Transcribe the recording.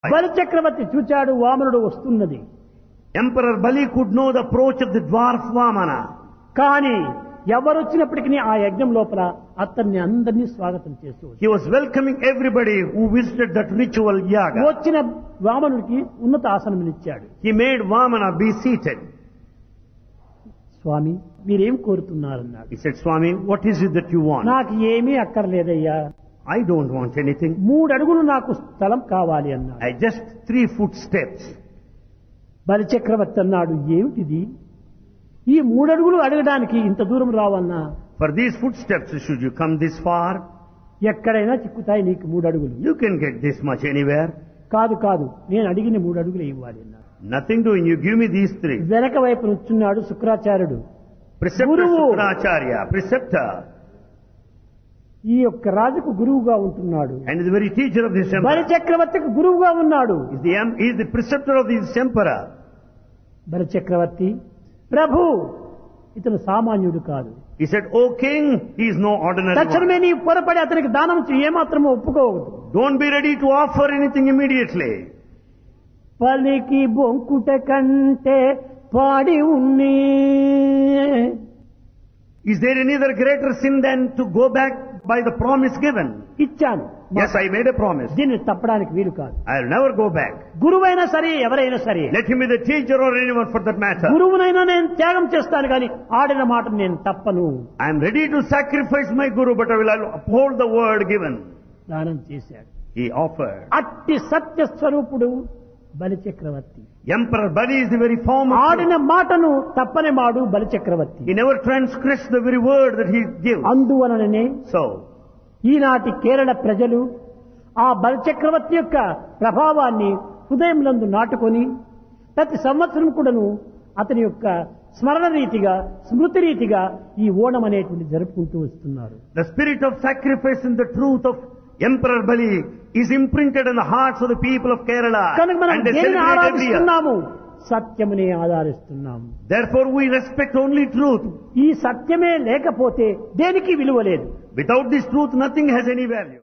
బలి చక్రవర్తి చూచాడు వామనుడు వస్తున్నది. Emperor Bali could know the approach of the dwarf Vamana. కానీ ఎవరొచ్చినప్పటికీ ఆ యజ్ఞం లోపల అతన్ని అందరినీ స్వాగతం చేస్తూ He was welcoming everybody who visited that ritual yaga. వచ్చిన వామనుడికి ఉన్నత ఆసనమునిచ్చాడు. He made Vamana be seated. స్వామి మీరేం కోరుతున్నారన్నాడు. He said, Swami, what is it that you want? నాకు ఏమీ అక్కర్లేదయ్యా, I don't want anything. 3 అడుగులు నాకు స్థలం కావాలి అన్నాడు. I just 3 footsteps. బలి చక్రవర్తి అన్నాడు, ఏమిటిది, ఈ 3 అడుగులు అడగడానికి ఇంత దూరం రావన్నా? For these footsteps, should you come this far? ఎక్కడైనా చిక్కుతాయి నీకు 3 అడుగులు. You can get this much anywhere. కాదు కాదు, నేను అడిగిన 3 అడుగులు ఇవ్వాలి అన్నాడు. Nothing doing, you give me these 3. వెనక వైపు నుంచున్నాడు శుక్రాచార్యుడు. Preceptor Guru. Shukracharya, preceptor, ఈ యొక్క రాజుకు గురువుగా ఉంటున్నాడు. and is the very teacher of this బలి emperor. చక్రవర్తికి గురువుగా ఉన్నాడు. Is the preceptor of this emperor. బలి చక్రవర్తి, ప్రభు ఇతను సామాన్యుడు కాదు. He said, O king, he is no ordinary తక్షణమే one. నీ పొరపడి అతనికి దానం ఏమాత్రమూ ఒప్పుకోవద్దు. Don't be ready to offer anything immediately. పలికి బొంకుట కంటే పాడి ఉన్నే. Is there any other greater sin than to go back by the promise given? ఇచ్చాను, Yes, I made a promise. దీన్ని తప్పడానికి వీలు కాదు. I'll never go back. గురువైనా సరే ఎవరైనా సరే, Let him be the teacher or anyone for that matter. గురువునైనా నేను త్యాగం చేస్తాను కానీ ఆడిన మాట నేను తప్పను. I am ready to sacrifice my guru, but I will uphold the word given. దానం చేశాడు. He offered. అట్టి సత్య స్వరూపుడు బలి చక్రవర్తి. Emperor Bali is the very form of ఆడిన మాటను తప్పని మాడు బలి చక్రవర్తి. He never transgressed the very word that he gives. అందువలననే So, ఈనాటి కేరళ ప్రజలు ఆ బలి చక్రవర్తి యొక్క ప్రభావాన్ని హృదయంలందు నాటుకొని ప్రతి సంవత్సరం కూడాను అతని యొక్క స్మరణ రీతిగా స్మృతి రీతిగా ఈ ఓణం అనేటువంటి జరుపుకుంటూ వస్తున్నారు. the spirit of sacrifice and the truth of Emperor Bali is imprinted in the hearts of the people of Kerala. కనుక మనం And they దేనిని celebrate every year. ఆరాధిస్తున్నాము? సత్యమునే ఆధారిస్తున్నాము. Therefore, we respect only truth. ఈ సత్యమే లేకపోతే దేనికి విలువ లేదు. Without this truth, nothing has any value.